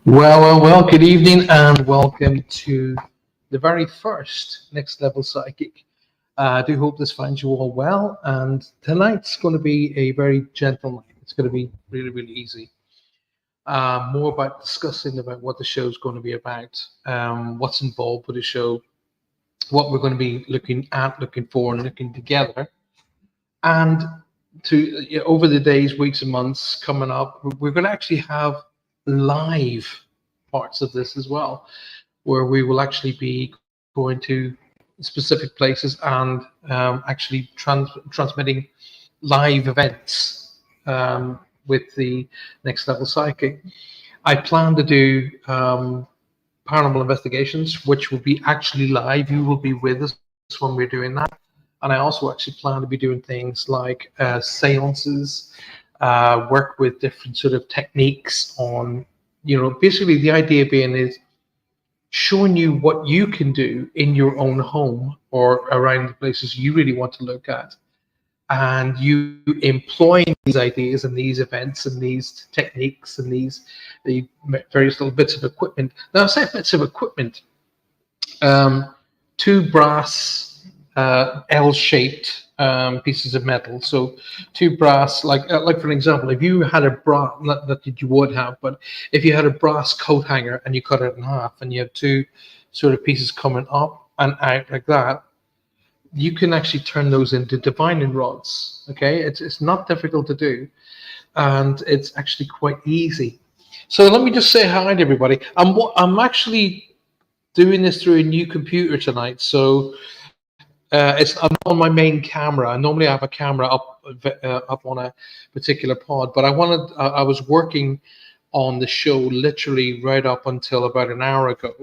Well, good evening and welcome to the very first Next Level Psychic. I do hope this finds you all well. And tonight's going to be a very gentle night. It's going to be really, really easy. More about discussing about what the show is going to be about, what's involved with the show, what we're going to be looking at, looking for, and looking together. And over the days, weeks, and months coming up, we're going to actually have live parts of this as well, where we will actually be going to specific places and actually transmitting live events with the Next Level Psychic. I plan to do paranormal investigations, which will be actually live. You will be with us when we're doing that. And I also actually plan to be doing things like seances, work with different sort of techniques on, basically the idea being is showing you what you can do in your own home or around the places you really want to look at, and you employing these ideas and these events and these techniques and the various little bits of equipment. Now, I say bits of equipment, um, two brass L-shaped pieces of metal. So two brass, like for an example, if you had a brass, not that you would have, but if you had a brass coat hanger and you cut it in half, and you have two sort of pieces coming up and out like that, you can actually turn those into divining rods. Okay, it's not difficult to do, and it's actually quite easy. So let me just say hi to everybody. I'm actually doing this through a new computer tonight, so it's I'm not on my main camera. Normally, I have a camera up on a particular pod, but I was working on the show literally right up until about an hour ago,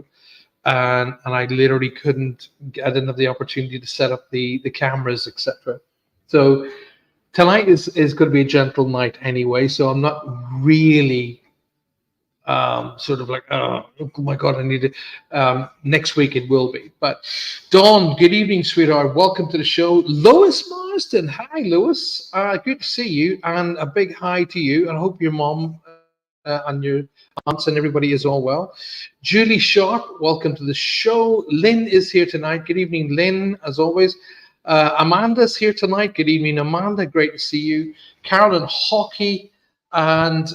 and I literally couldn't. I didn't have the opportunity to set up the cameras, etc. So tonight is going to be a gentle night anyway. So I'm not really sort of like, oh my God, I need it. Next week it will be. But Dawn, good evening, sweetheart. Welcome to the show. Lois Marston. Hi, Lois. Good to see you. And a big hi to you. And I hope your mom and your aunts and everybody is all well. Julie Sharp, welcome to the show. Lynn is here tonight. Good evening, Lynn, as always. Amanda's here tonight. Good evening, Amanda. Great to see you. Carolyn Hockey and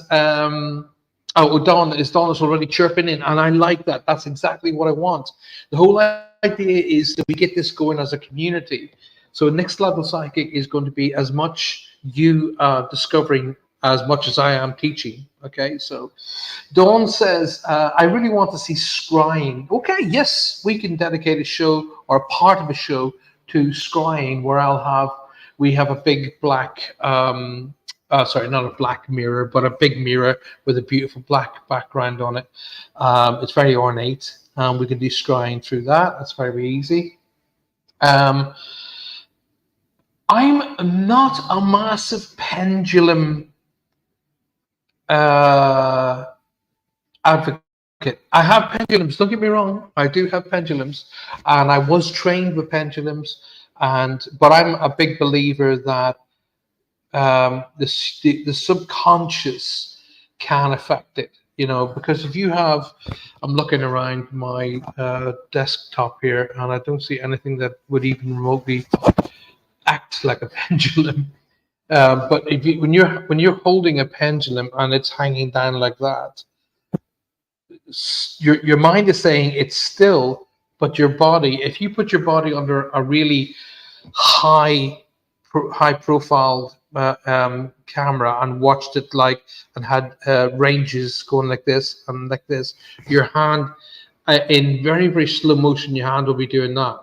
Don is already chirping in, and I like that. That's exactly what I want. The whole idea is that we get this going as a community. So Next Level Psychic is going to be as much you discovering as much as I am teaching. Okay, so Dawn says, I really want to see scrying. Okay, yes, we can dedicate a show or part of a show to scrying, where we have a big black sorry, not a black mirror, but a big mirror with a beautiful black background on it. It's very ornate. We can do scrying through that. That's very easy. Um, I'm not a massive pendulum uh, advocate. I have pendulums. Don't get me wrong. I do have pendulums, and I was trained with pendulums. But I'm a big believer that the subconscious can affect it, because if you have, I'm looking around my desktop here and I don't see anything that would even remotely act like a pendulum. But when you're holding a pendulum and it's hanging down like that, your mind is saying it's still, but your body, if you put your body under a really high profile camera and watched it and had ranges going like this and like this, your hand in very, very slow motion, your hand will be doing that.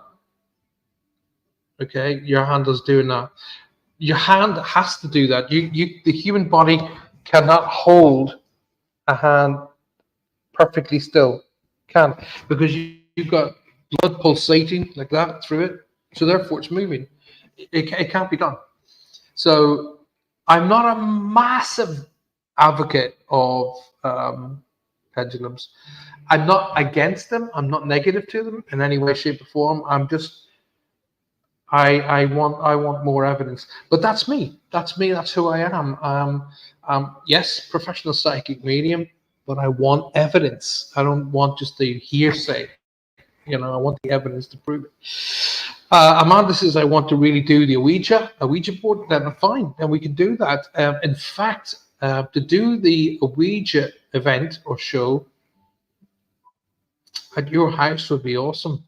Okay, your hand is doing that. Your hand has to do that. The human body cannot hold a hand perfectly still. Can't, because you've got blood pulsating like that through it, so therefore it's moving. It can't be done. So I'm not a massive advocate of pendulums. I'm not against them. I'm not negative to them in any way, shape, or form. I want more evidence. But that's me. That's me. That's who I am. Yes, professional psychic medium. but I want evidence. I don't want just the hearsay. I want the evidence to prove it. Amanda says, I want to really do the Ouija board. Then fine, then we can do that. In fact, to do the Ouija event or show at your house would be awesome.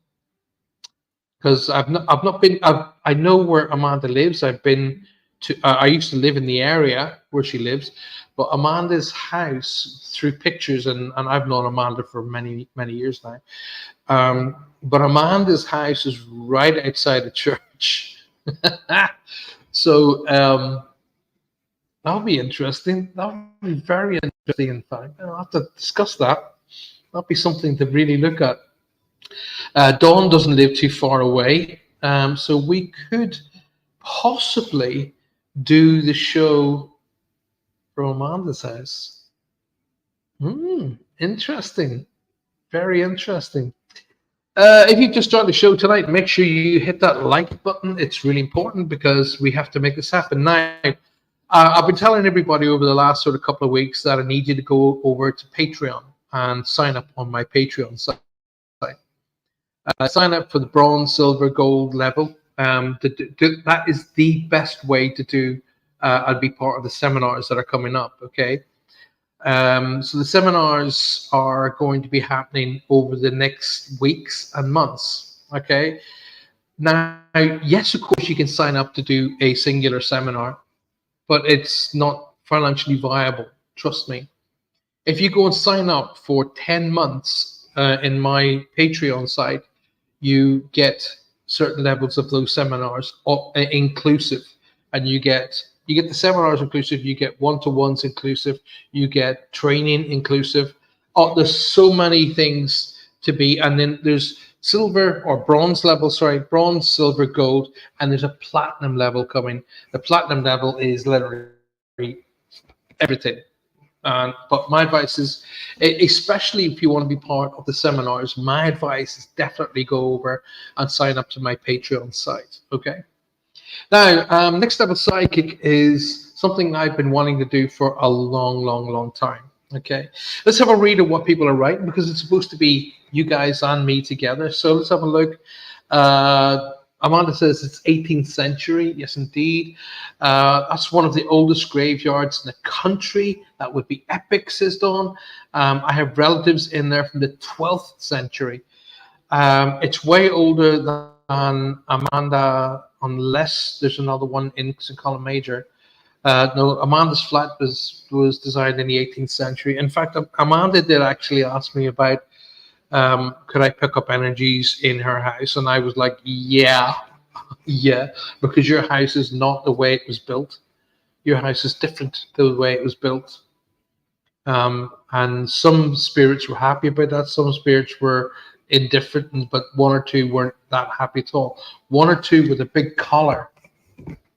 Because I've not been. I know where Amanda lives. I've been to. I used to live in the area where she lives, but Amanda's house through pictures, and I've known Amanda for many years now. But Amanda's house is right outside the church. So that'll be interesting. That'll be very interesting. In fact, I'll have to discuss that. That'll be something to really look at. Dawn doesn't live too far away, so we could possibly do the show from Amanda's house. Interesting. Very interesting. If you just joined the show tonight, make sure you hit that like button. It's really important because we have to make this happen. Now, I've been telling everybody over the last sort of couple of weeks that I need you to go over to Patreon and sign up on my Patreon site. Sign up for the bronze, silver, gold level. That is the best way to do. I'll be part of the seminars that are coming up. Okay. So the seminars are going to be happening over the next weeks and months. Okay. Now, yes, of course, you can sign up to do a singular seminar, but it's not financially viable. Trust me. If you go and sign up for 10 months in my Patreon site, you get certain levels of those seminars inclusive, and you get the seminars inclusive, you get one-to-ones inclusive, you get training inclusive. There's so many things to be, and then there's silver or bronze level, bronze, silver, gold, and there's a platinum level coming. The platinum level is literally everything. But my advice is, especially if you want to be part of the seminars, my advice is definitely go over and sign up to my Patreon site. Okay. Now, next level psychic is something I've been wanting to do for a long time. Okay. Let's have a read of what people are writing, because it's supposed to be you guys and me together. So let's have a look. Amanda says it's 18th century. Yes, indeed. That's one of the oldest graveyards in the country. That would be epic, says Dawn. I have relatives in there from the 12th century. It's way older than Amanda, unless there's another one in St. Colin Major. No, Amanda's flat was designed in the 18th century. In fact, Amanda did actually ask me about could I pick up energies in her house, and I was like, yeah, because your house is not the way it was built. Your house is different to the way it was built. And some spirits were happy about that. Some spirits were indifferent, but one or two weren't that happy at all. One or two with a big collar.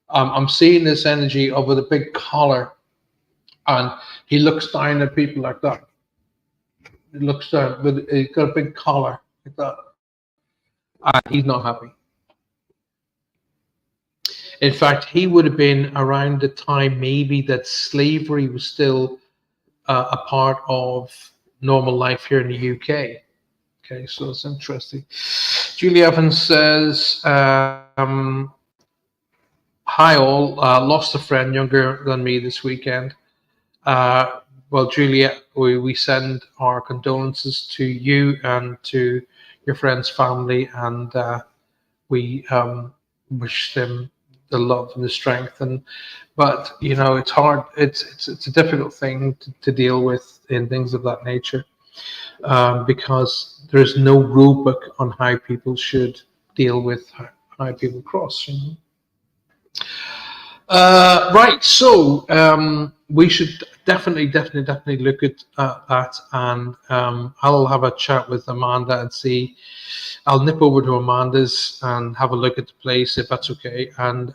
I'm seeing this energy of with a big collar, and he looks down at people like that. He looks down, but he's got a big collar like that. He's not happy. In fact, he would have been around the time maybe that slavery was still a part of normal life here in the UK. Okay, so it's interesting. Julie Evans says, hi all, lost a friend younger than me this weekend. Well, Julia, we send our condolences to you and to your friend's family, and we wish them the love and the strength. But it's hard. It's a difficult thing to deal with in things of that nature, because there's no rule book on how people should deal with how people cross. Right, so we should definitely look at that, and I'll have a chat with Amanda and see. I'll nip over to Amanda's and have a look at the place, if that's okay, and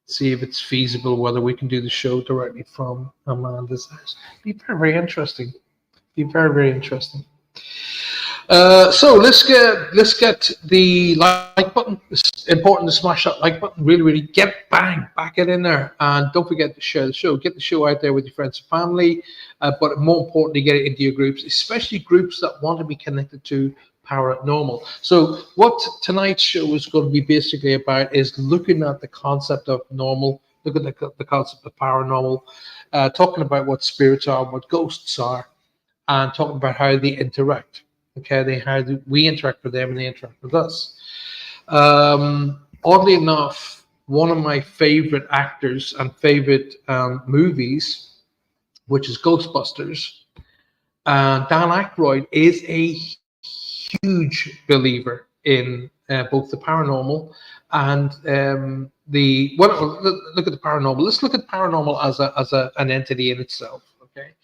see if it's feasible, whether we can do the show directly from Amanda's house. Be very interesting. Be very interesting. So let's get the like button. It's important to smash that like button. Really, really get back it in there, and don't forget to share the show. Get the show out there with your friends and family, but more importantly, get it into your groups, especially groups that want to be connected to paranormal. So what tonight's show is going to be basically about is looking at the concept of normal, look at the concept of paranormal, talking about what spirits are, what ghosts are, and talking about how they interact. Okay, how do we interact with them and they interact with us. Oddly enough, one of my favorite actors and favorite movies, which is Ghostbusters, Dan Aykroyd is a huge believer in both the paranormal and the well. Look at the paranormal. Let's look at paranormal as an entity in itself. Okay,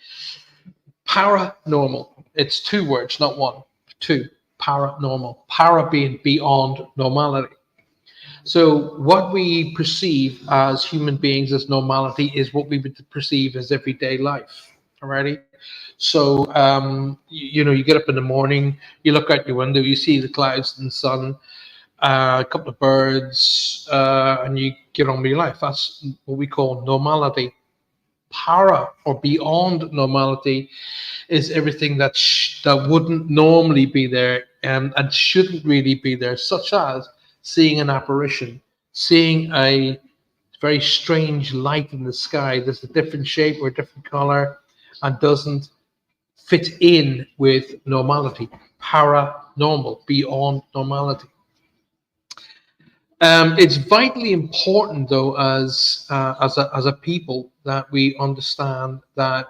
paranormal. It's two words, not one. Two. Paranormal. Para being beyond normality. So what we perceive as human beings as normality is what we would perceive as everyday life. Alrighty. So you get up in the morning, you look out your window, you see the clouds and the sun, a couple of birds, and you get on with your life. That's what we call normality. Para or beyond normality is everything that wouldn't normally be there and shouldn't really be there, such as seeing an apparition, seeing a very strange light in the sky. There's a different shape or a different color and doesn't fit in with normality. Paranormal, beyond normality. It's vitally important, though, as a people, that we understand that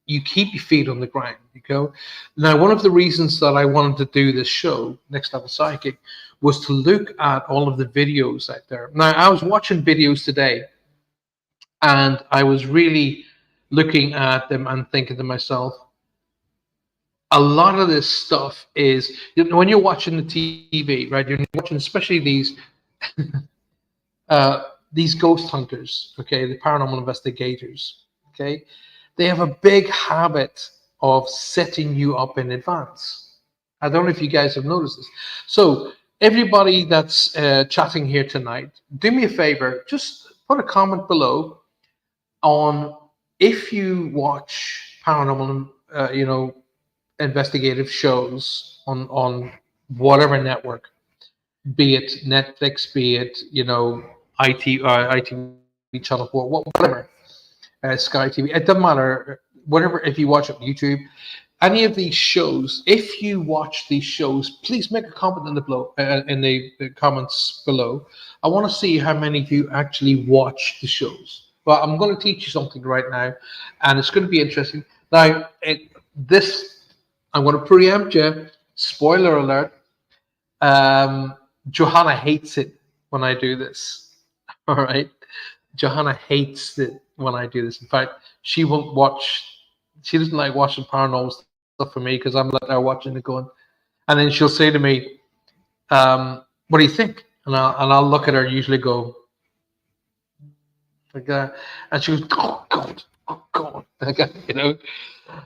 you keep your feet on the ground. You go. Now, one of the reasons that I wanted to do this show, Next Level Psychic, was to look at all of the videos out there. Now, I was watching videos today, and I was really looking at them and thinking to myself, a lot of this stuff is, when you're watching the TV, right? You're watching, especially uh, these ghost hunters, okay, the paranormal investigators, okay, they have a big habit of setting you up in advance. I don't know if you guys have noticed this. So everybody that's chatting here tonight, do me a favor, just put a comment below on if you watch paranormal, investigative shows on whatever network, be it Netflix, be it ITV Channel 4, whatever, Sky TV. It doesn't matter. Whatever, if you watch it on YouTube, any of these shows, if you watch these shows, please make a comment in the comments below. I want to see how many of you actually watch the shows. Well, I'm going to teach you something right now, and it's going to be interesting. Now, this I'm going to preempt you. Spoiler alert. Um, Johanna hates it when I do this. All right. Johanna hates it when I do this. In fact, she won't watch. She doesn't like watching paranormal stuff for me because I'm like there watching it going, and then she'll say to me, "What do you think?" And I'll look at her and usually go like that, and she goes, "Oh God, oh God,"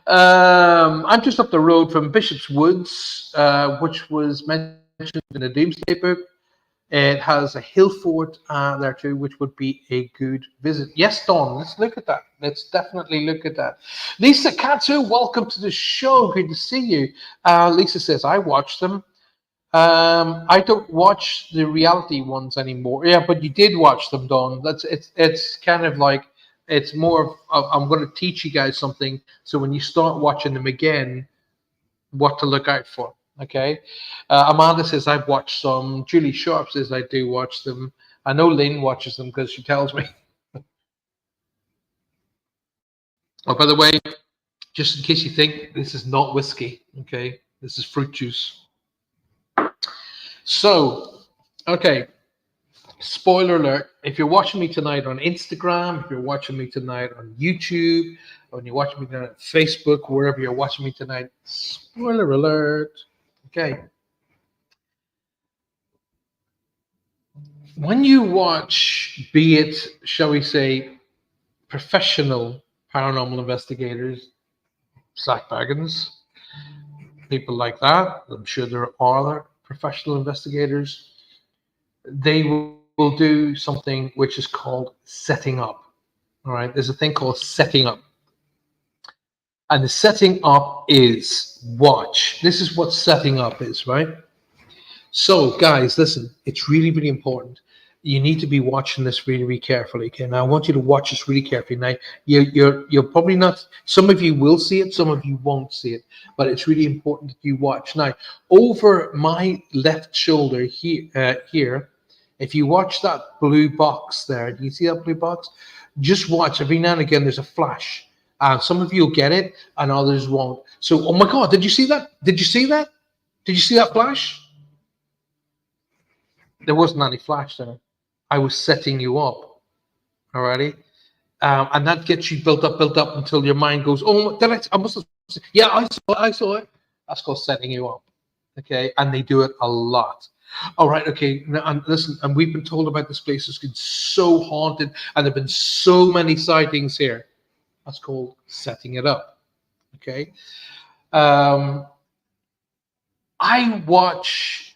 I'm just up the road from Bishop's Woods, which was mentioned in the Doomsday Book. It has a hill fort there too, which would be a good visit. Yes, Don, let's look at that. Let's definitely look at that. Lisa Katsu, welcome to the show. Good to see you. Lisa says, I watch them. I don't watch the reality ones anymore. Yeah, but you did watch them, Don. It's kind of like, it's more of, I'm going to teach you guys something. So when you start watching them again, what to look out for. Okay. Amanda says, I've watched some. Julie Sharp says, I do watch them. I know Lynn watches them because she tells me. Oh, by the way, just in case you think this is not whiskey, okay, this is fruit juice. So, okay, spoiler alert. If you're watching me tonight on Instagram, if you're watching me tonight on YouTube, or when you're watching me tonight on Facebook, wherever you're watching me tonight, spoiler alert. Okay. When you watch, be it, shall we say, professional paranormal investigators, Zach Baggins, people like that. I'm sure there are other professional investigators. They will do something which is called setting up. All right, there's a thing called setting up. And the setting up is watch. This is what setting up is, right? So, guys, listen, it's really, really important. You need to be watching this really, really carefully. Okay, now I want you to watch this really carefully. Now, you're probably not. Some of you will see it, some of you won't see it, but it's really important that you watch. Now, over my left shoulder here, if you watch that blue box there, do you see that blue box? Just watch. Every now and again, there's a flash. Some of you will get it, and others won't. So, oh my God, did you see that? Did you see that? Did you see that flash? There wasn't any flash there. I was setting you up. Alrighty. And that gets you built up until your mind goes, oh, I must have, yeah, I saw it. That's called setting you up. Okay. And they do it a lot. All right. Okay. Now, and listen, and we've been told about this place. It's been so haunted, and there have been so many sightings here. That's called setting it up. Okay. I watch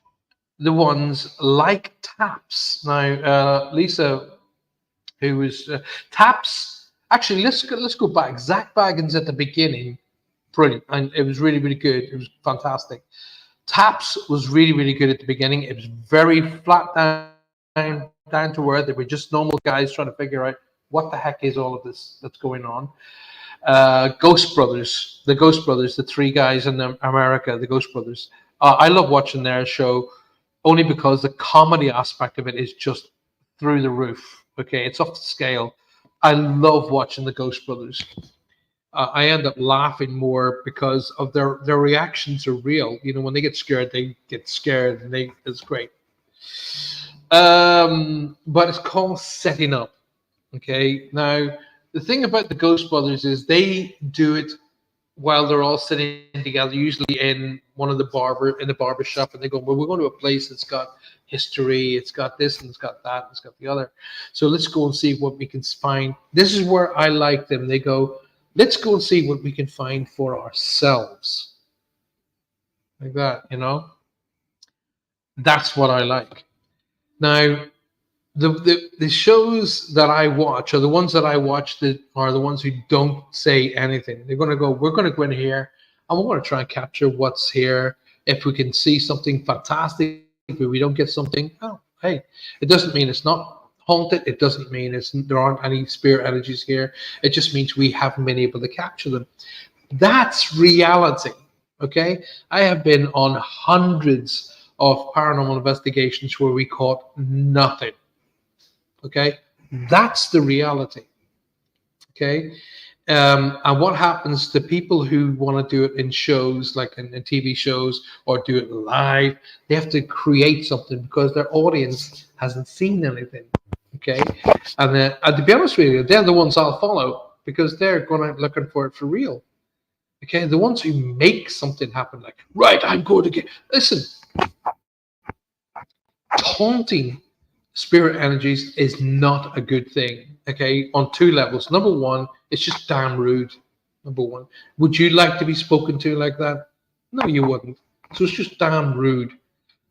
the ones like Taps. Now, Lisa, who was Taps. Actually, let's go back. Zach Baggins at the beginning, brilliant, and it was really, really good. It was fantastic. Taps was really, really good at the beginning. It was very flat down to earth. They were just normal guys trying to figure out what the heck is all of this that's going on. Ghost Brothers, the three guys in America, the Ghost Brothers. I love watching their show only because the comedy aspect of it is just through the roof. Okay, it's off the scale. I love watching the Ghost Brothers. I end up laughing more because of their reactions are real. You know, when they get scared, and it's great. But it's called setting up. Okay, now the thing about the Ghost Brothers is they do it while they're all sitting together, usually in the barber shop, and they go, well, we're going to a place that's got history, it's got this and it's got that, and it's got the other. So let's go and see what we can find. This is where I like them. They go, let's go and see what we can find for ourselves. Like that, you know? That's what I like. Now, the shows that I watch, or the ones that I watch, that are the ones who don't say anything. They're going to go, we're going to go in here and we're going to try and capture what's here. If we can see something fantastic, if we don't get something, oh, hey, it doesn't mean it's not haunted. It doesn't mean there aren't any spirit energies here. It just means we haven't been able to capture them. That's reality. Okay, I have been on hundreds of paranormal investigations where we caught nothing. Okay, that's the reality. Okay, and what happens to people who want to do it in shows, like in TV shows, or do it live? They have to create something because their audience hasn't seen anything. Okay, and to be honest with you, they're the ones I'll follow because they're going out looking for it for real. Okay, the ones who make something happen, like, right, I'm going to get, listen, taunting spirit energies is not a good thing. Okay, on two levels. Number one, it's just damn rude. Number one, would you like to be spoken to like that? No, you wouldn't. So it's just damn rude.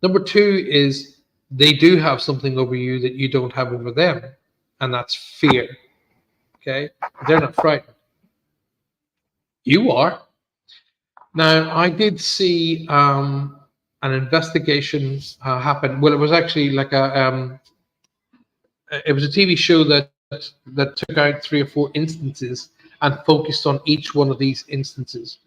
Number two is they do have something over you that you don't have over them, and that's fear. Okay, they're not frightened. You are. Now, I did see an investigation happen. Well, it was actually like it was a TV show that took out 3 or 4 instances and focused on each one of these instances.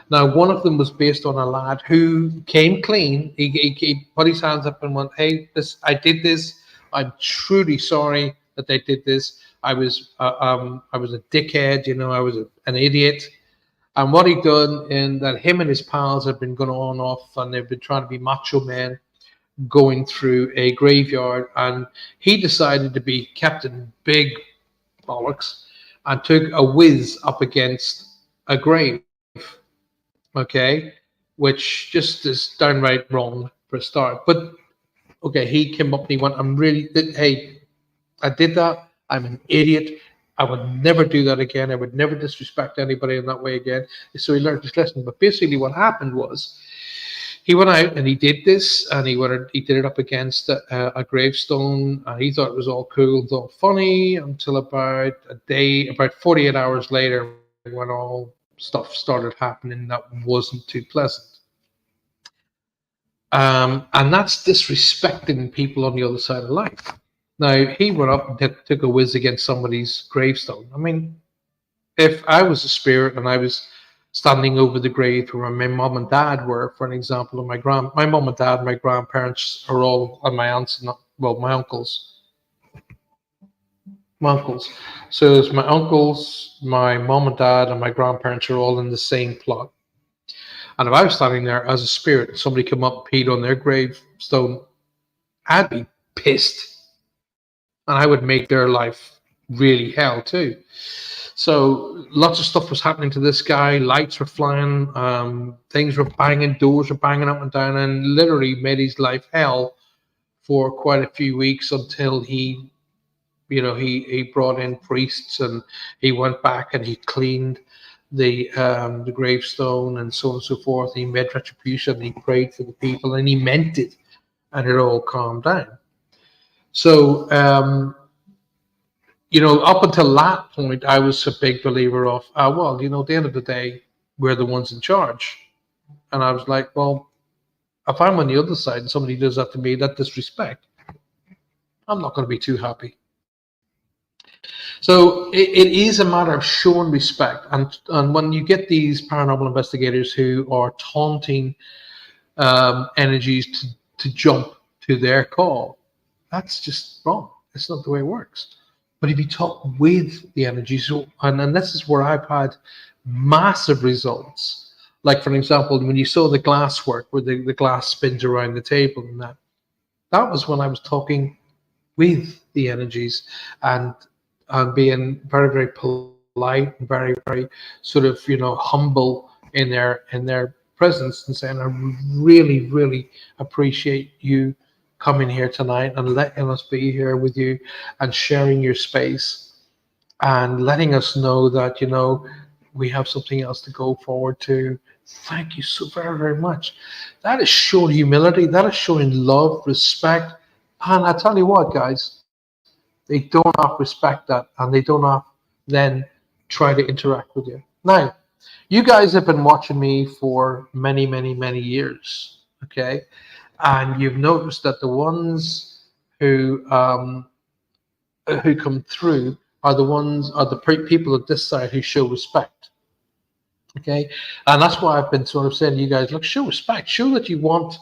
Now, one of them was based on a lad who came clean. He put his hands up and went, "Hey, I did this. I'm truly sorry that they did this. I was a dickhead. You know, I was an idiot." And what he done, and that him and his pals have been going on and off, and they've been trying to be macho men, going through a graveyard, and he decided to be Captain Big Bollocks and took a whiz up against a grave. Okay, which just is downright wrong for a start. But okay, he came up and he went, "I'm really, hey, I did that. I'm an idiot. I would never do that again. I would never disrespect anybody in that way again. So he learned his lesson. But basically, what happened was he went out and he did this, and he did it up against a gravestone, and he thought it was all cool, thought funny, until about 48 hours later, when all stuff started happening that wasn't too pleasant. And that's disrespecting people on the other side of life. Now, he went up and took a whiz against somebody's gravestone. I mean, if I was a spirit and I was standing over the grave where my mom and dad were, for an example, and my mom and dad, my grandparents are all, and my aunts, and well, my uncles. So it's my uncles, my mom and dad, and my grandparents are all in the same plot. And if I was standing there as a spirit, somebody come up and peed on their gravestone, I'd be pissed, and I would make their life really hell too. So lots of stuff was happening to this guy. Lights were flying, things were banging, doors were banging up and down, and literally made his life hell for quite a few weeks until he brought in priests, and he went back and he cleaned the gravestone and so on and so forth. He made retribution. He prayed for the people, and he meant it, and it all calmed down. So. Up until that point, I was a big believer of, at the end of the day, we're the ones in charge. And I was like, well, if I'm on the other side and somebody does that to me, that disrespect, I'm not going to be too happy. So it is a matter of showing respect. And when you get these paranormal investigators who are taunting energies to jump to their call, that's just wrong. It's not the way it works. But if you talk with the energy, and this is where I've had massive results. Like, for example, when you saw the glass work, where the glass spins around the table, and that was when I was talking with the energies, and being very, very polite and very, very sort of humble in their presence, and saying, I really, really appreciate you coming here tonight and letting us be here with you and sharing your space and letting us know that we have something else to go forward to. Thank you so very, very much. That is showing humility. That is showing love, respect. And I tell you what, guys, they don't have respect that, and they don't have then try to interact with you. Now, you guys have been watching me for many, many, many years, okay? And you've noticed that the ones who come through are the people at this side who show respect. Okay, and that's why I've been sort of saying to you guys, look, show respect, show that you want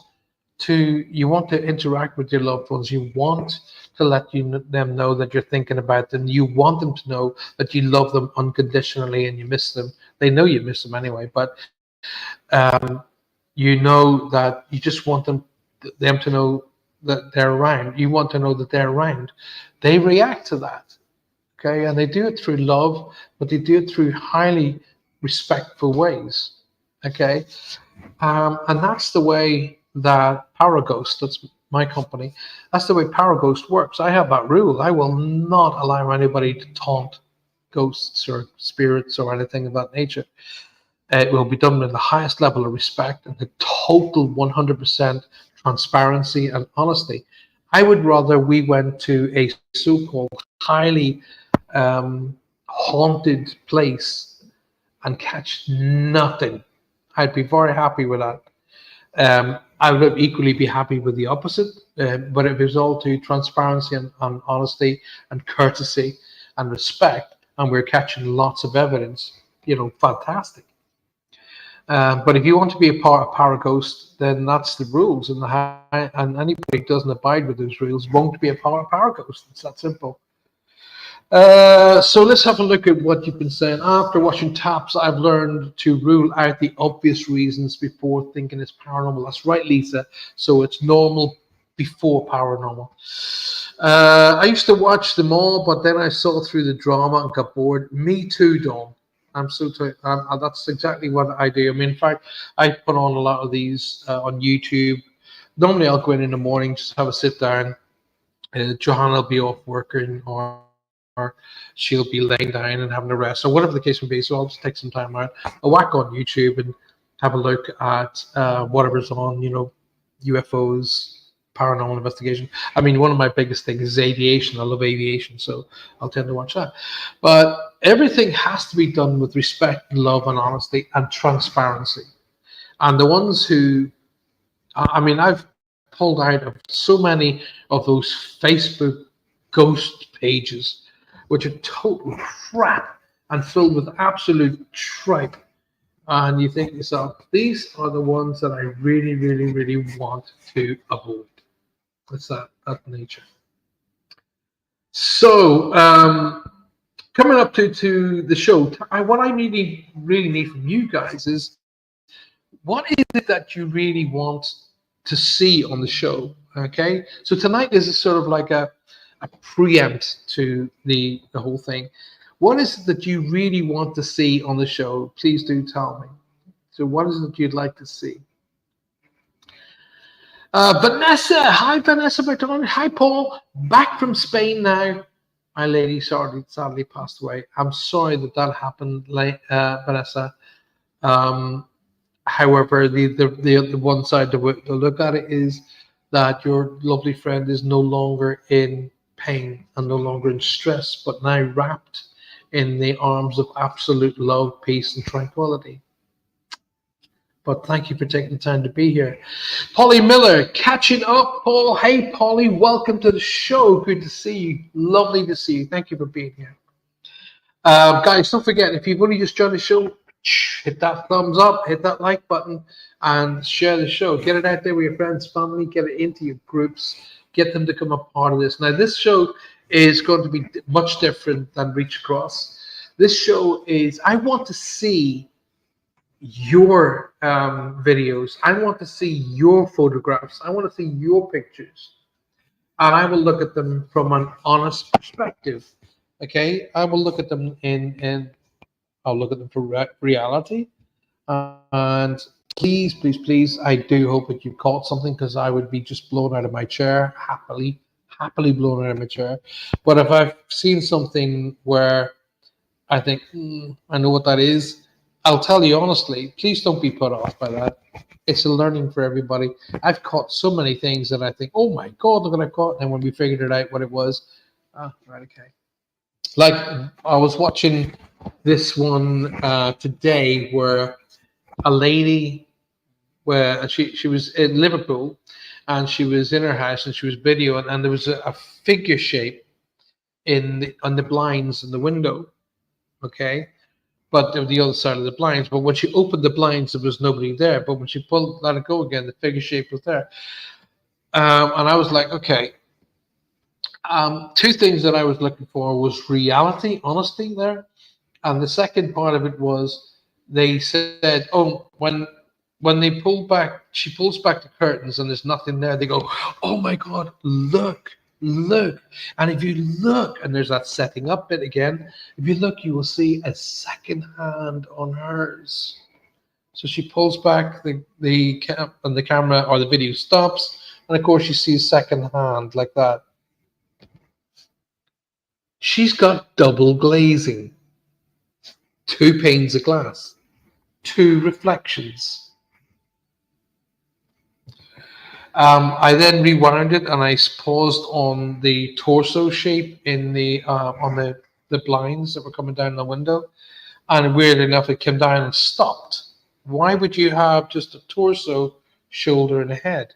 to interact with your loved ones. You want to let them know that you're thinking about them. You want them to know that you love them unconditionally and you miss them. They know you miss them anyway, but you know that you just want them to know that they're around. You want to know that they're around. They react to that, okay, and they do it through love, but they do it through highly respectful ways, okay. And that's the way that Paraghost, that's my company, that's the way Paraghost works. I have that rule. I will not allow anybody to taunt ghosts or spirits or anything of that nature. It will be done with the highest level of respect and the total 100% transparency and honesty. I would rather we went to a so-called highly haunted place and catch nothing. I'd be very happy with that. I would equally be happy with the opposite, but if it was all to transparency and honesty and courtesy and respect, and we're catching lots of evidence, fantastic. But if you want to be a part of Paraghost, then that's the rules, and anybody who doesn't abide with those rules won't be a part of Paraghost. It's that simple. So let's have a look at what you've been saying. After watching Taps, I've learned to rule out the obvious reasons before thinking it's paranormal. That's right, Lisa. So it's normal before paranormal. I used to watch them all, but then I saw through the drama and got bored. Me too, Dawn. That's exactly what I do. I mean, in fact, I put on a lot of these on YouTube. Normally, I'll go in the morning, just have a sit down. Johanna will be off working, or she'll be laying down and having a rest, or whatever the case may be. So I'll just take some time out. I'll whack on YouTube and have a look at whatever's on, UFOs, paranormal investigation. I mean, one of my biggest things is aviation. I love aviation, so I'll tend to watch that. But everything has to be done with respect and love and honesty and transparency. And the ones who, I mean, I've pulled out of so many of those Facebook ghost pages, which are total crap and filled with absolute tripe. And you think to yourself, these are the ones that I really, really, really want to avoid. It's that nature. So, coming up to the show, what I really need from you guys is, what is it that you really want to see on the show? Okay, so tonight is sort of like a preempt to the whole thing. What is it that you really want to see on the show? Please do tell me. So what is it you'd like to see? Vanessa, hi Vanessa McDonald. Hi Paul, back from Spain now. My lady sadly passed away. I'm sorry that happened, Vanessa. However, the one side to look at it is that your lovely friend is no longer in pain and no longer in stress, but now wrapped in the arms of absolute love, peace, and tranquility. But thank you for taking the time to be here. Polly Miller, catching up, Paul. Hey, Polly, welcome to the show. Good to see you. Lovely to see you. Thank you for being here. Guys, don't forget, if you've only just joined the show, hit that thumbs up, hit that like button, and share the show. Get it out there with your friends, family, get it into your groups, get them to come a part of this. Now, this show is going to be much different than Reach Across. This show is, I want to see your videos. I want to see your photographs. I want to see your pictures. And I will look at them from an honest perspective. Okay? I will look at them I'll look at them for reality. And please, please, please, I do hope that you caught something, because I would be just blown out of my chair, happily blown out of my chair. But if I've seen something where I think, I know what that is, I'll tell you honestly, please don't be put off by that. It's a learning for everybody. I've caught so many things that I think, oh my God, look what I've caught. And when we figured it out what it was, right, okay. Like, I was watching this one today where a lady, where she was in Liverpool, and she was in her house and she was videoing, and there was a figure shape on the blinds in the window, okay? But on the other side of the blinds. But when she opened the blinds, there was nobody there. But when she let it go again, the figure shape was there. And I was like, okay. Two things that I was looking for was reality, honesty there. And the second part of it was, they said, oh, when they pull back, she pulls back the curtains and there's nothing there. They go, oh my God, look. And if you look, and there's that setting up bit again, if you look, you will see a second hand on hers. So she pulls back the camera, or the video stops, and of course you see second hand like that. She's got double glazing, 2 panes of glass, 2 reflections. I then rewound it, and I paused on the torso shape in on the blinds that were coming down the window, and weirdly enough, it came down and stopped. Why would you have just a torso, shoulder, and a head?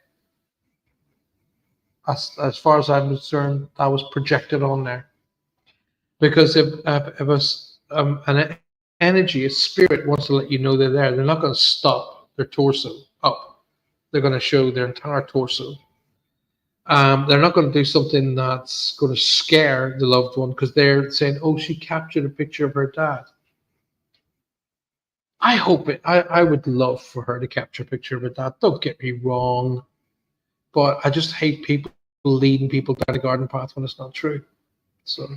As far as I'm concerned, that was projected on there. Because if an energy, a spirit wants to let you know they're there, they're not going to stop their torso up. They're going to show their entire torso. They're not going to do something that's going to scare the loved one, because they're saying, oh, she captured a picture of her dad. I hope it. I would love for her to capture a picture of her dad. Don't get me wrong. But I just hate people leading people down the garden path when it's not true. So,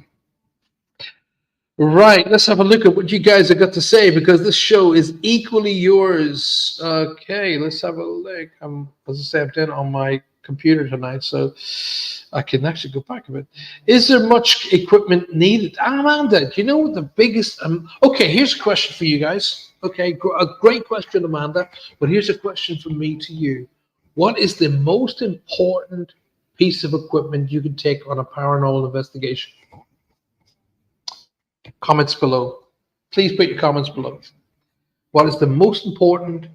right, let's have a look at what you guys have got to say, because this show is equally yours. Okay, let's have a look. As I say, I'm doing it on my computer tonight, so I can actually go back a bit. Is there much equipment needed? Amanda, do you know what the biggest? Okay, here's a question for you guys. Okay, a great question, Amanda. But here's a question from me to you. What is the most important piece of equipment you can take on a paranormal investigation? Comments below. Please put your comments below. What is the most important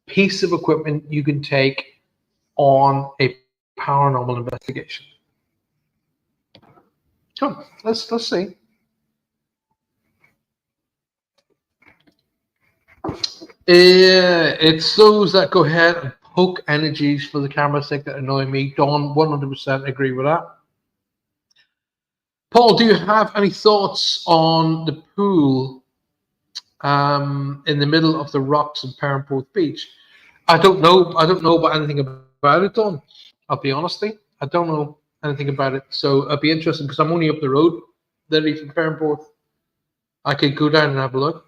piece of equipment you can take on a paranormal investigation? Come, let's see. It's those that go ahead and poke energies for the camera stick that annoy me. Don, 100% agree with that. Paul, do you have any thoughts on the pool in the middle of the rocks in Perranporth Beach? I don't know. I don't know about anything about it, Don. I'll be honest. I don't know anything about it. So I'd be interested because I'm only up the road, literally from Perranporth. I could go down and have a look.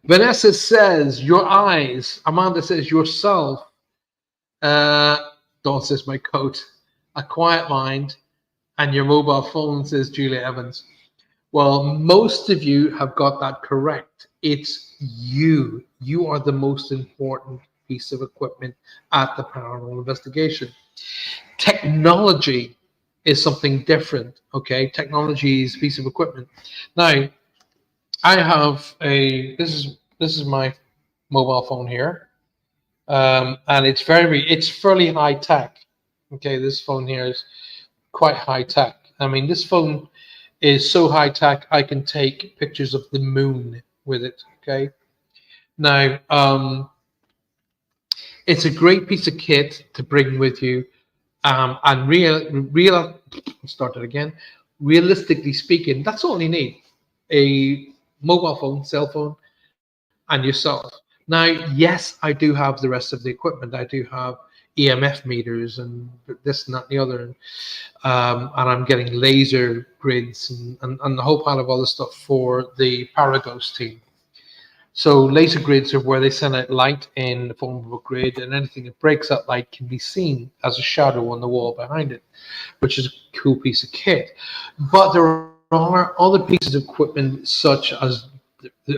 Vanessa says your eyes. Amanda says yourself. Don says my coat. A quiet mind, and your mobile phone, says Julia Evans. Well, most of you have got that correct. It's you. You are the most important piece of equipment at the paranormal investigation. Technology is something different. Okay, technology is a piece of equipment. Now, I have this is my mobile phone here, and it's fairly high tech. Okay, this phone here is quite high tech. I mean, this phone is so high tech I can take pictures of the moon with it. Okay, now it's a great piece of kit to bring with you, and start it again. Realistically speaking, that's all you need: a mobile phone, cell phone, and yourself. Now, yes, I do have the rest of the equipment. I do have EMF meters and this and that and the other, and I'm getting laser grids and a whole pile of other stuff for the Paraghost team. So laser grids are where they send out light in the form of a grid, and anything that breaks that light can be seen as a shadow on the wall behind it, which is a cool piece of kit. But there are other pieces of equipment such as,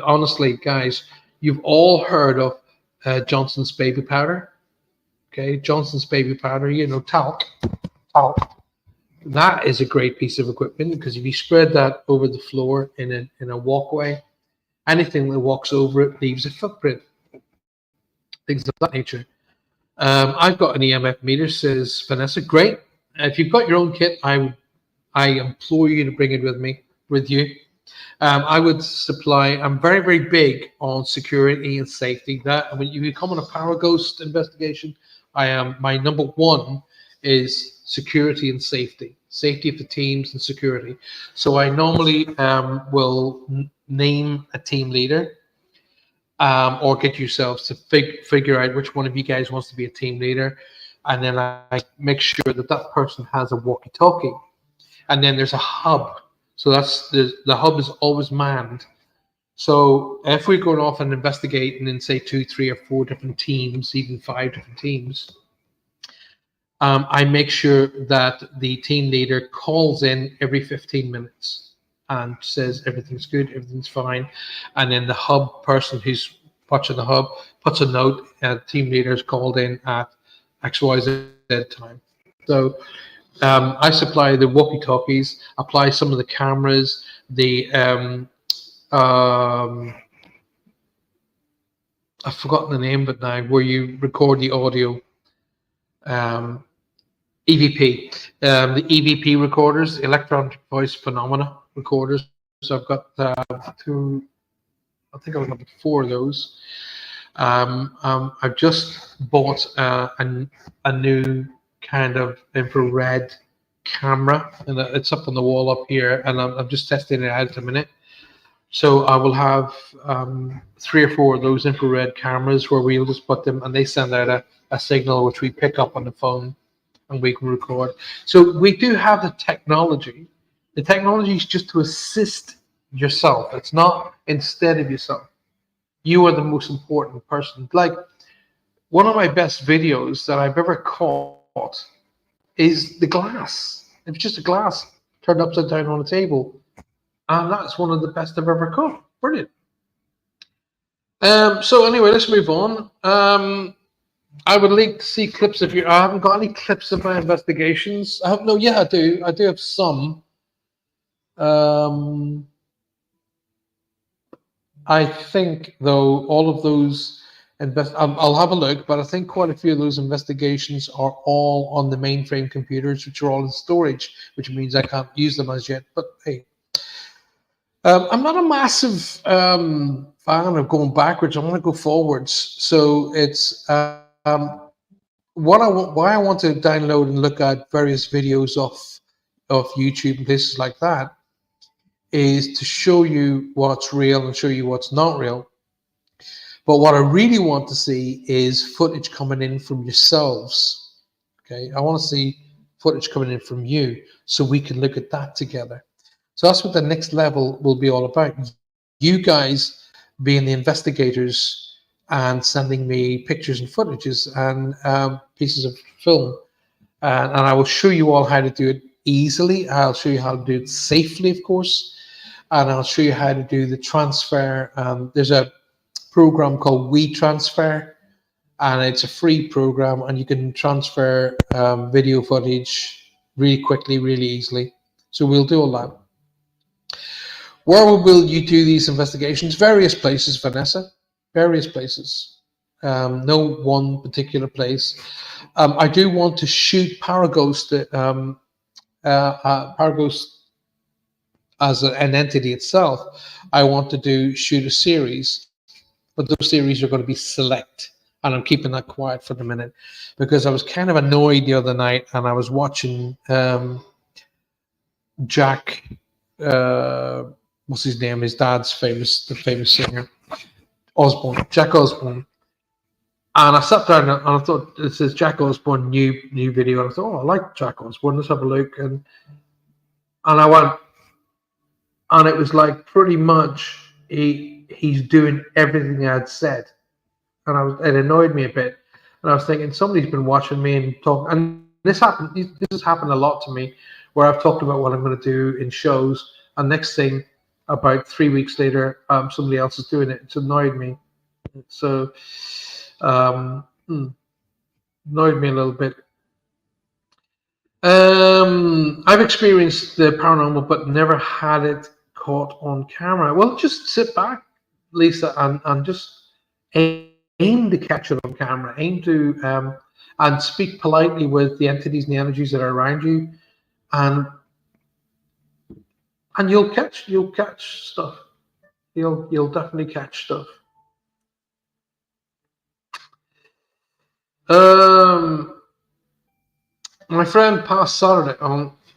honestly, guys, you've all heard of Johnson's baby powder. Okay, Johnson's baby powder, talc. That is a great piece of equipment because if you spread that over the floor in a walkway, anything that walks over it leaves a footprint. Things of that nature. I've got an EMF meter, says Vanessa. Great. If you've got your own kit, I implore you to bring it with you. I would supply. I'm very, very big on security and safety. That when you come on a Paraghost investigation, my number one is security and safety of the teams and security. So I normally will name a team leader, or get yourselves to figure out which one of you guys wants to be a team leader, and then I make sure that person has a walkie-talkie, and then there's a hub. So the hub is always manned. So if we're going off and investigating in say 2, 3, or 4 different teams, even 5 different teams, I make sure that the team leader calls in every 15 minutes and says everything's good, everything's fine, and then the hub person who's watching the hub puts a note, team leader's called in at XYZ time. So I supply the walkie-talkies, apply some of the cameras, I've forgotten the name of it now, where you record the audio. EVP, the EVP recorders, electronic voice phenomena recorders. So I've got two, I think I've got 4 of those. I've just bought a new kind of infrared camera, and it's up on the wall up here, and I'm just testing it out at the minute. So I will have 3 or 4 of those infrared cameras where we'll just put them, and they send out a signal which we pick up on the phone, and we can record. So we do have the technology. The technology is just to assist yourself. It's not instead of yourself. You are the most important person. Like one of my best videos that I've ever caught is the glass. It was just a glass turned upside down on a table, and that's one of the best I've ever caught. Brilliant. So anyway, let's move on. I would like to see clips of your. I haven't got any clips of my investigations. I have no. Yeah, I do. I do have some. Um, I think though all of those I'll have a look, but I think quite a few of those investigations are all on the mainframe computers, which are all in storage, which means I can't use them as yet. But hey, I'm not a massive fan of going backwards. I want to go forwards. So it's why I want to download and look at various videos of YouTube and places like that is to show you what's real and show you what's not real. But what I really want to see is footage coming in from yourselves. Okay, I want to see footage coming in from you so we can look at that together. So that's what the next level will be all about. You guys being the investigators and sending me pictures and footages and pieces of film. And I will show you all how to do it easily. I'll show you how to do it safely, of course. And I'll show you how to do the transfer. There's a program called WeTransfer, and it's a free program, and you can transfer video footage really quickly, really easily. So we'll do all that. Where will you do these investigations? Various places, Vanessa. Various places. No one particular place. I do want to shoot Paraghost. Paraghost as an entity itself. I want to shoot a series, but those series are going to be select. And I'm keeping that quiet for the minute because I was kind of annoyed the other night, and I was watching Jack. What's his name? His dad's the famous singer, Osborne, Jack Osborne. And I sat down and I thought, it says Jack Osborne new video, and I thought, oh, I like Jack Osborne. Let's have a look. And I went, and it was like pretty much he's doing everything I'd said, and it annoyed me a bit. And I was thinking, somebody's been watching me and talk, and this has happened a lot to me, where I've talked about what I'm going to do in shows, and next thing, about 3 weeks later, somebody else is doing it. It's annoyed me. So, annoyed me a little bit. I've experienced the paranormal, but never had it caught on camera. Well, just sit back, Lisa, and just aim to catch it on camera. Aim to and speak politely with the entities and the energies that are around you, and you'll catch stuff. You'll definitely catch stuff. My friend passed Saturday.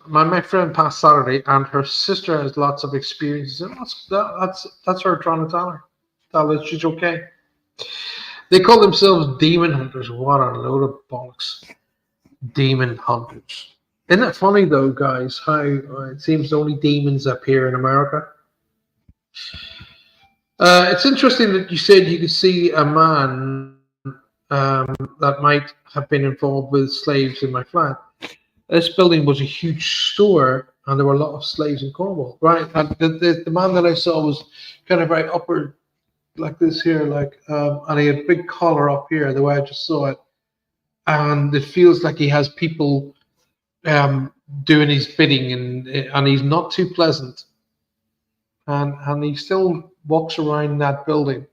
My friend passed Saturday, and her sister has lots of experiences. And that's her trying to tell her. Tell her she's okay. They call themselves demon hunters. What a load of bollocks. Demon hunters. Isn't it funny though, guys, how it seems only demons appear in America? It's interesting that you said you could see a man that might have been involved with slaves in my flat. This building was a huge store, and there were a lot of slaves in Cornwall. Right, and the man that I saw was kind of right upward, like this here, and he had a big collar up here, the way I just saw it, and it feels like he has people doing his bidding, and he's not too pleasant, and he still walks around that building.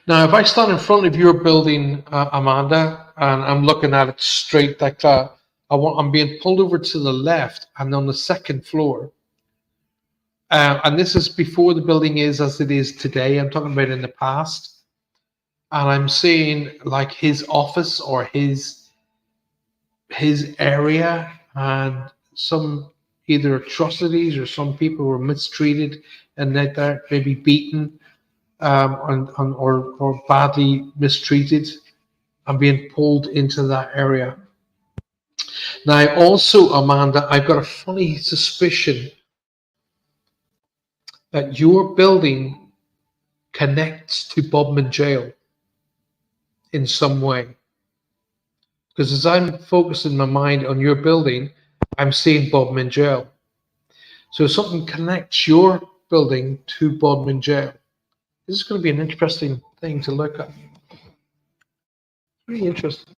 Now, if I stand in front of your building, Amanda, and I'm looking at it straight like that, I'm being pulled over to the left and on the second floor. And this is before the building is as it is today. I'm talking about in the past. And I'm seeing like his office or his area, and some either atrocities or some people were mistreated and they're maybe beaten. Or badly mistreated and being pulled into that area. Now, also, Amanda, I've got a funny suspicion that your building connects to Bodmin Jail. in some way. Because as I'm focusing my mind on your building, I'm seeing Bodmin Jail. So something connects your building to Bodmin Jail. This is going to be an interesting thing to look at. Really interesting.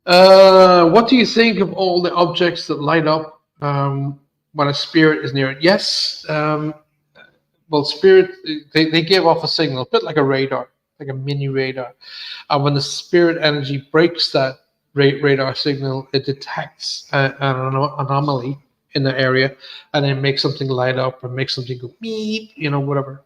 What do you think of all the objects that light up when a spirit is near it? Yes. Well, spirit, they give off a signal, a bit like a radar, like a mini radar. And when the spirit energy breaks that radar signal, it detects an anomaly in the area, and then makes something light up or makes something go beep, whatever.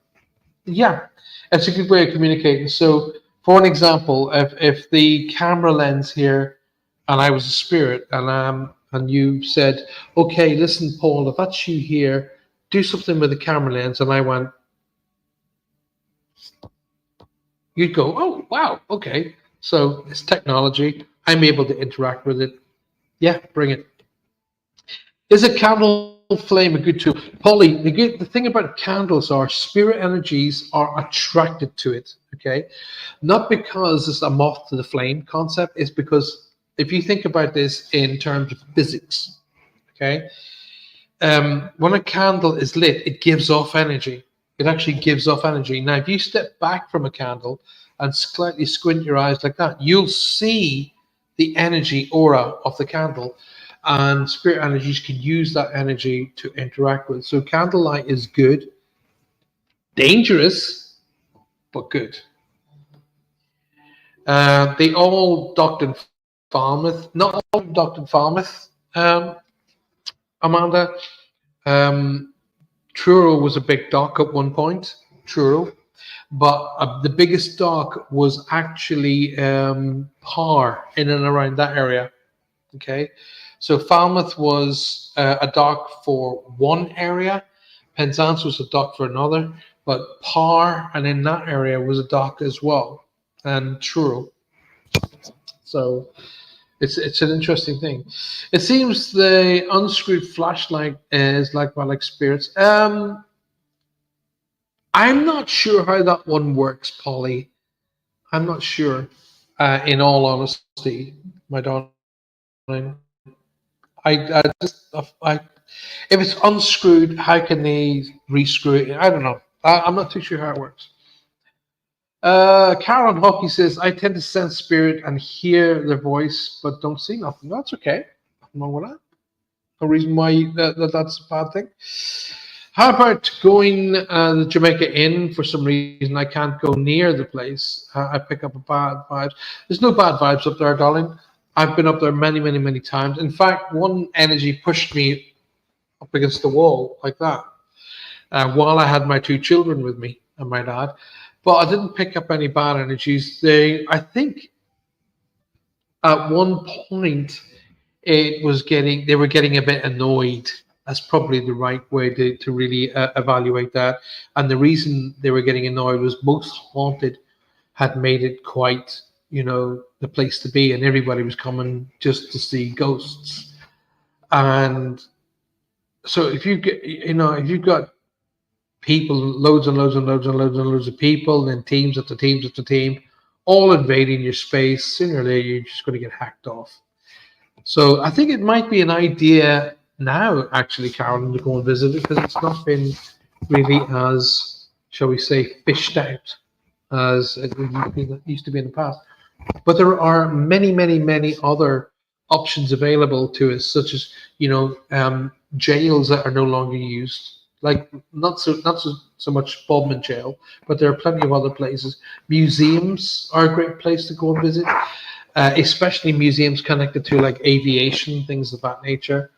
Yeah, it's a good way of communicating. So, for an example, if the camera lens here, and I was a spirit, and you said, "Okay, listen, Paul, if that's you here, do something with the camera lens," and I went, you'd go, "Oh, wow, okay." So it's technology. I'm able to interact with it. Yeah, bring it. Is a candle flame a good tool? Polly, the thing about candles are spirit energies are attracted to it. Okay, not because it's a moth to the flame concept. It's because if you think about this in terms of physics, okay, when a candle is lit, it gives off energy. It actually gives off energy. Now, if you step back from a candle and slightly squint your eyes like that, you'll see the energy aura of the candle, and spirit energies can use that energy to interact with. So, candlelight is good, dangerous, but good. They all docked in Falmouth, not all docked in Falmouth, Amanda. Um, Truro was a big dock at one point, Truro, but the biggest dock was actually Par in and around that area. Okay, so Falmouth was a dock for one area, Penzance was a dock for another, but Par and in that area was a dock as well, and Truro. So it's an interesting thing. It seems the unscrewed flashlight is like spirits. I'm not sure how that one works, Polly. I'm not sure. In all honesty, my darling, I if it's unscrewed, how can they rescrew it? I don't know. I'm not too sure how it works. Carol Hockey says, I tend to sense spirit and hear their voice, but don't see nothing. That's okay. Nothing wrong with that. No reason why that's a bad thing. How about going the Jamaica Inn? For some reason, I can't go near the place. I pick up a bad vibes. There's no bad vibes up there, darling. I've been up there many, many, many times. In fact, one energy pushed me up against the wall like that while I had my two children with me and my dad. But I didn't pick up any bad energies. I think, at one point they were getting a bit annoyed. That's probably the right way to really evaluate that. And the reason they were getting annoyed was most haunted had made it quite, the place to be, and everybody was coming just to see ghosts. And so if you've got people, loads and loads and loads and loads and loads of people, and teams after teams after team, all invading your space, sooner or later you're just going to get hacked off. So I think it might be an idea now, actually, Carolyn, to go and visit it, because it's not been really as, shall we say, fished out as it used to be in the past. But there are many, many, many other options available to us, such as jails that are no longer used, like not so much Bodmin Jail, but there are plenty of other places. Museums are a great place to go and visit, especially museums connected to like aviation, things of that nature.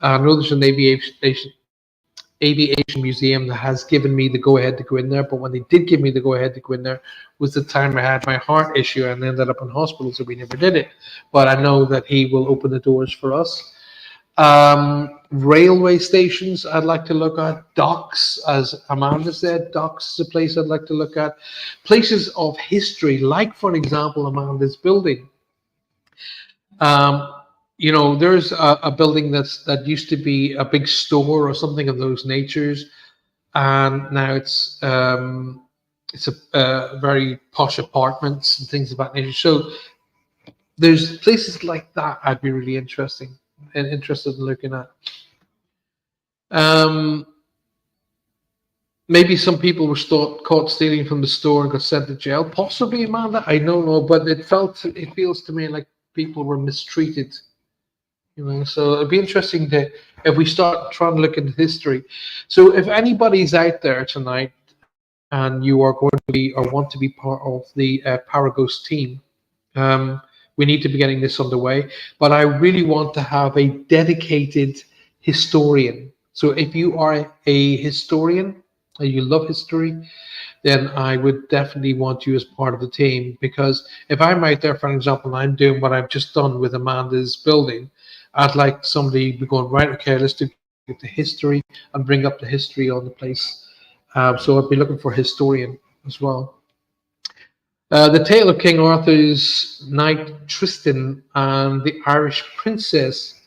I know there's an aviation museum that has given me the go ahead to go in there, but when they did give me the go ahead to go in there was the time I had my heart issue and ended up in hospital, so we never did it. But I know that he will open the doors for us. Railway stations I'd like to look at. Docks, as Amanda said, docks is a place I'd like to look at. Places of history, like for example Amanda's building. Um, there's a building that used to be a big store or something of those natures, and now it's It's a very posh apartments and things of that nature. So there's places like that I'd be really interested in looking at. Um, Maybe some people were caught stealing from the store and got sent to jail. Possibly, Amanda. I don't know, but it feels to me like people were mistreated. So it'd be interesting to if we start trying to look into history. So if anybody's out there tonight and you are going to be or want to be part of the Paragos team, we need to be getting this underway. But I really want to have a dedicated historian. So if you are a historian and you love history, then I would definitely want you as part of the team. Because if I'm out there, for example, and I'm doing what I've just done with Amanda's building, I'd like somebody to be going, right, okay, let's do the history and bring up the history on the place. So I'd be looking for a historian as well. The tale of King Arthur's knight Tristan and the Irish princess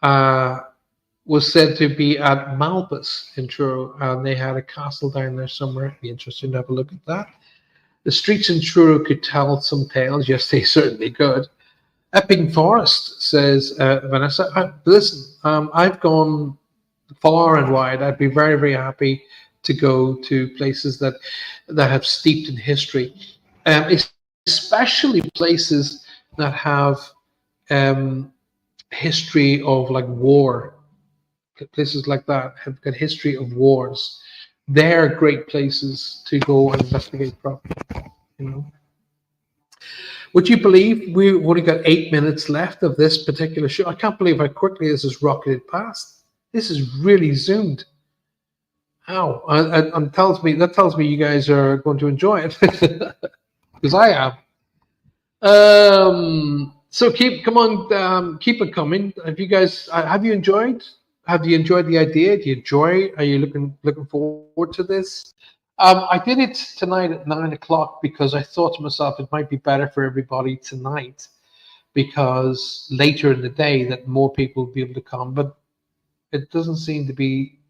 uh, was said to be at Malpas in Truro, and they had a castle down there somewhere. It'd be interesting to have a look at that. The streets in Truro could tell some tales. Yes, they certainly could. Epping Forest, says Vanessa. Listen, I've gone far and wide. I'd be very, very happy to go to places that have steeped in history, especially places that have um, history of like war. Places like that have got history of wars. They're great places to go and investigate properly. You know. Would you believe we've only got 8 minutes left of this particular show? I can't believe how quickly this has rocketed past. This is really zoomed. Ow! And tells me you guys are going to enjoy it because I am. So come on, keep it coming. Have you guys Have you enjoyed the idea? Do you enjoy? Are you looking forward to this? I did it tonight at 9 o'clock because I thought to myself it might be better for everybody tonight because later in the day that more people will be able to come, but it doesn't seem to be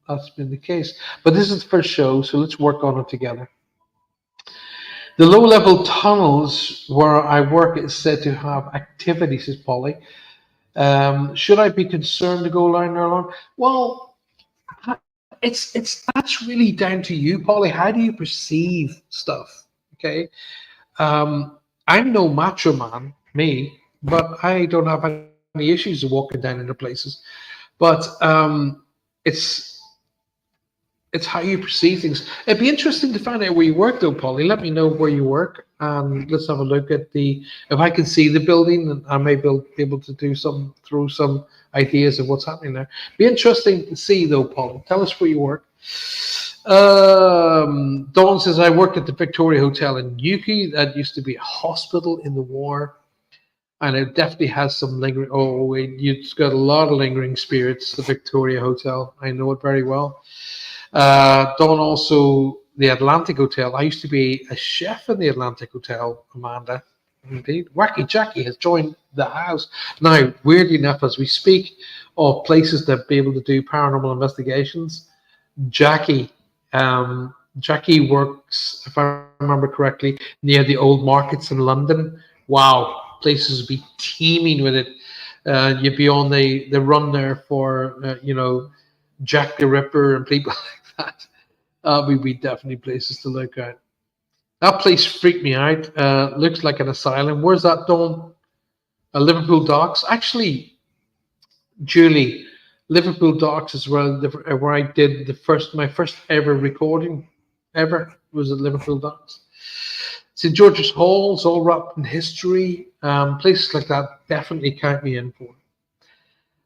that's been the case. But this is the first show, so let's work on it together. The low-level tunnels where I work is said to have activity, says Polly. Should I be concerned to go line there alone? Well, it's that's really down to you, Polly. How do you perceive stuff? Okay, I'm no macho man, me, but I don't have any issues of walking down into places. But it's it's how you perceive things. It'd be interesting to find out where you work, though, Polly. Let me know where you work, and let's have a look at the. If I can see the building, then I may be able to throw some ideas of what's happening there. Be interesting to see, though, Polly. Tell us where you work. Dawn says I worked at the Victoria Hotel in Newquay. That used to be a hospital in the war, and it definitely has some lingering. Oh, it's got a lot of lingering spirits. The Victoria Hotel. I know it very well. Done also the Atlantic Hotel. I used to be a chef in the Atlantic Hotel, Amanda. Indeed. Wacky Jackie has joined the house. Now, weirdly enough, as we speak of places that be able to do paranormal investigations, Jackie, Jackie works, if I remember correctly, near the old markets in London. Wow, places would be teeming with it. You'd be on the run there for, Jack the Ripper and people like that. Would be definitely places to look at. That place freaked me out. Looks like an asylum. Where's that dome? Liverpool Docks. Actually, Julie, Liverpool Docks is where I did my first ever recording ever was at Liverpool Docks. St George's Hall is all wrapped in history. Places like that definitely count me in for.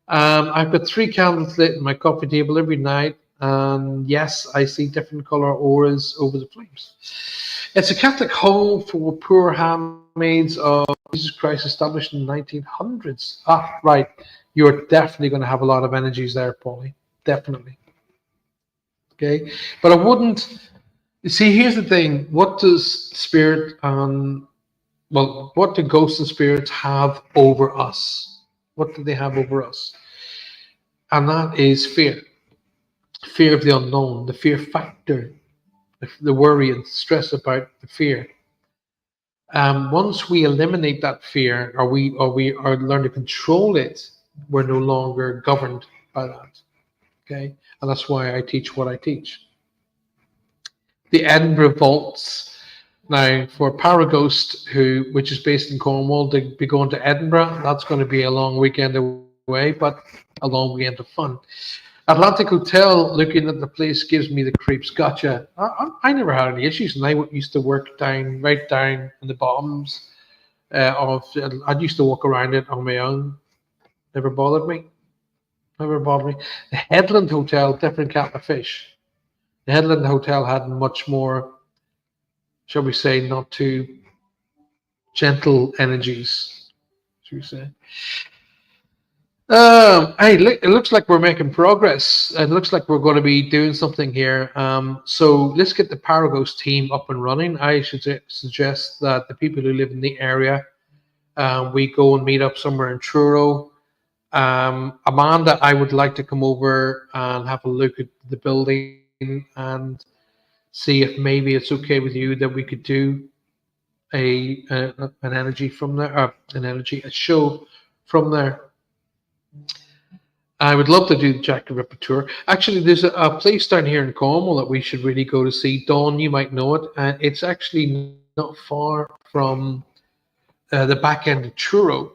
I've got 3 candles lit in my coffee table every night, and yes, I see different color auras over the flames. It's a Catholic home for poor handmaids of Jesus Christ, established in the 1900s. Ah, right. You're definitely going to have a lot of energies there, Paulie. Definitely. Okay, but I wouldn't. You see, here's the thing. What does spirit what do ghosts and spirits have over us? What do they have over us? And that is fear. Fear of the unknown, the fear factor. the worry and stress about the fear. Once we eliminate that fear, or learn to control it, we're no longer governed by that. Okay, and that's why I teach what I teach. The Edinburgh Vaults. Now, for Paraghost, which is based in Cornwall, to be going to Edinburgh, that's going to be a long weekend away, but a long weekend of fun. Atlantic Hotel, looking at the place gives me the creeps. Gotcha. I never had any issues, and I used to work right down in the bottoms of. I used to walk around it on my own. Never bothered me. Never bothered me. The Headland Hotel, different kettle of fish. The Headland Hotel had much more, shall we say, not too gentle energies, shall we say. Hey, look, it looks like we're making progress. It looks like we're going to be doing something here. So let's get the Paragos team up and running. I should suggest that the people who live in the area, we go and meet up somewhere in Truro. Amanda, I would like to come over and have a look at the building and see if maybe it's okay with you that we could do an energy from there, a show from there. I would love to do the Jack the Ripper tour. Actually, there's a place down here in Cornwall that we should really go to see. Dawn, you might know it. It's actually not far from the back end of Truro,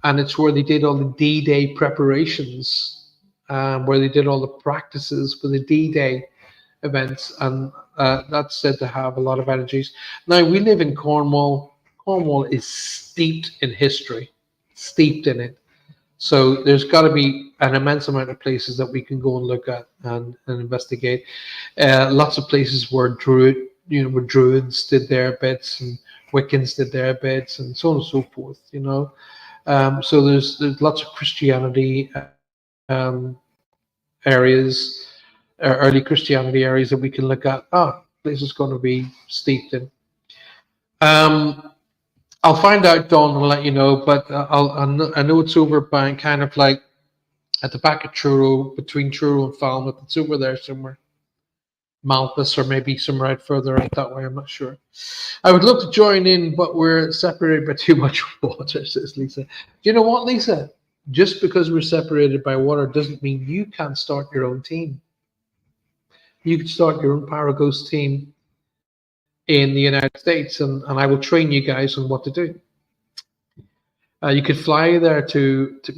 and it's where they did all the D-Day preparations, where they did all the practices for the D-Day events, and that's said to have a lot of energies. Now, we live in Cornwall. Cornwall is steeped in history, steeped in it. So there's got to be an immense amount of places that we can go and look at and investigate. Lots of places where Druids did their bits and Wiccans did their bits and so on and so forth. So there's lots of Christianity areas, early Christianity areas that we can look at. Place is going to be steeped in. I'll find out, Dawn, and let you know. But I know it's over by kind of like at the back of Truro, between Truro and Falmouth. It's over there somewhere, Malpas, or maybe somewhere out further out that way. I'm not sure. I would love to join in, but we're separated by too much water, says Lisa. Do you know what, Lisa? Just because we're separated by water doesn't mean you can't start your own team. You could start your own Paragos team in the United States, and I will train you guys on what to do. You could fly there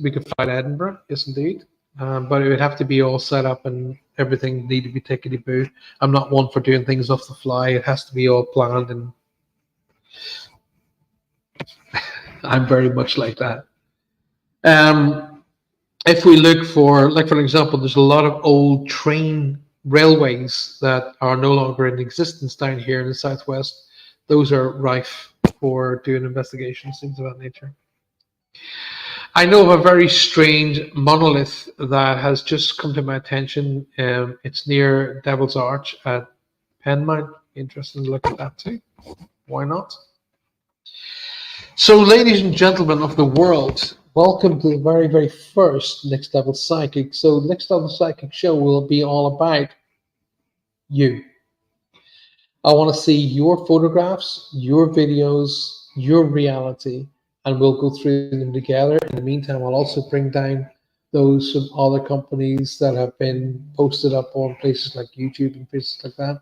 we could fly to Edinburgh, yes indeed, but it would have to be all set up and everything need to be tickety-boo. I'm not one for doing things off the fly. It has to be all planned, and I'm very much like that. If we look for, like for example, there's a lot of old railways that are no longer in existence down here in the southwest. Those are rife for doing investigations, things of that nature. I know of a very strange monolith that has just come to my attention. It's near Devil's Arch at Penmount. Interesting to look at that too. Why not? So, ladies and gentlemen of the world, welcome to the very, very first Next Level Psychic. So, Next Level Psychic show will be all about you. I want to see your photographs, your videos, your reality, and we'll go through them together. In the meantime, I'll also bring down those from other companies that have been posted up on places like YouTube and places like that.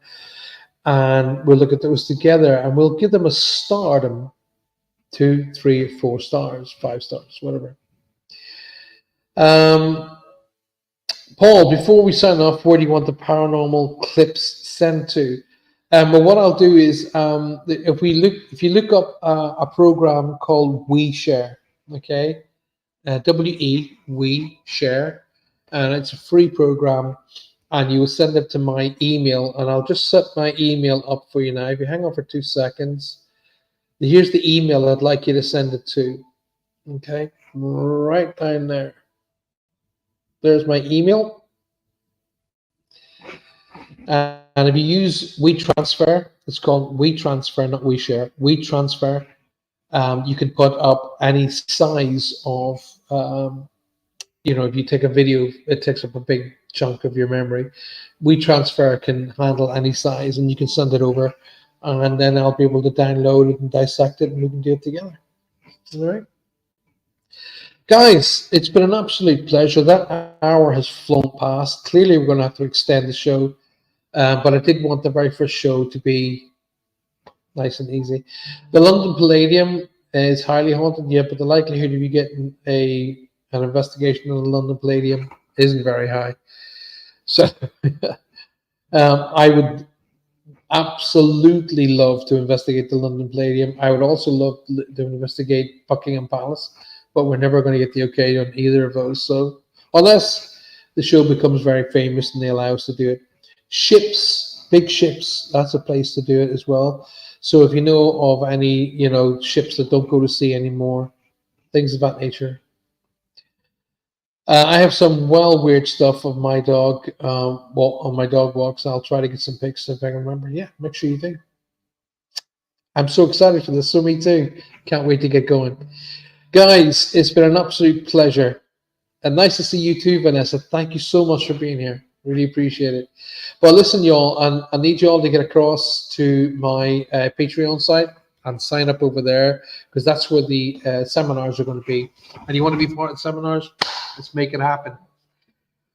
And we'll look at those together and we'll give them a stardom, 2, 3, 4 stars, 5 stars, whatever. Paul, before we sign off, where do you want the paranormal clips sent to? But what I'll do is, if you look up a program called WeShare, okay, WeShare, and it's a free program, and you will send it to my email, and I'll just set my email up for you now. If you hang on for 2 seconds, here's the email I'd like you to send it to. Okay, right down there. There's my email. And if you use WeTransfer, it's called WeTransfer, not WeShare. WeTransfer. You can put up any size of, if you take a video, it takes up a big chunk of your memory. WeTransfer can handle any size, and you can send it over, and then I'll be able to download it and dissect it, and we can do it together. All right, guys, it's been an absolute pleasure. That hour has flown past. Clearly, we're going to have to extend the show, but I did want the very first show to be nice and easy. The London Palladium is highly haunted, yeah, but the likelihood of you getting an investigation on the London Palladium isn't very high. So I would absolutely love to investigate the London Palladium. I would also love to investigate Buckingham Palace, but we're never going to get the okay on either of those. So unless the show becomes very famous and they allow us to do it. Ships, big ships, that's a place to do it as well. So if you know of any, ships that don't go to sea anymore, things of that nature. I have some weird stuff of my dog, on my dog walks. I'll try to get some pics if I can remember. Yeah, make sure you do. I'm so excited for this. So me too. Can't wait to get going. Guys, it's been an absolute pleasure. And nice to see you too, Vanessa. Thank you so much for being here. Really appreciate it. Well, listen, y'all, I need you all to get across to my Patreon site and sign up over there, because that's where the seminars are going to be. And you want to be part of the seminars? Let's make it happen.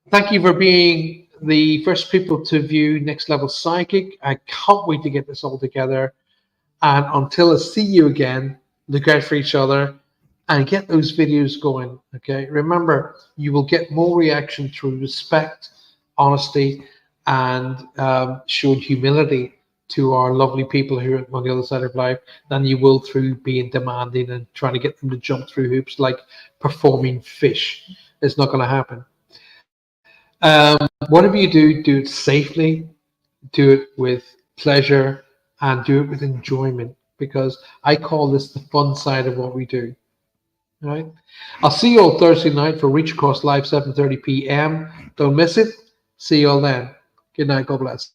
Thank you for being the first people to view Next Level Psychic. I can't wait to get this all together. And until I see you again, look out for each other and get those videos going. Okay. Remember, you will get more reaction through respect, honesty, and showing humility to our lovely people who are on the other side of life than you will through being demanding and trying to get them to jump through hoops like performing fish. It's not going to happen. Whatever you do it safely, do it with pleasure, and do it with enjoyment, because I call this the fun side of what we do. All right. I'll see you all Thursday night for Reach Across Live, 7:30 p.m. Don't miss it. See you all then. Good night. God bless.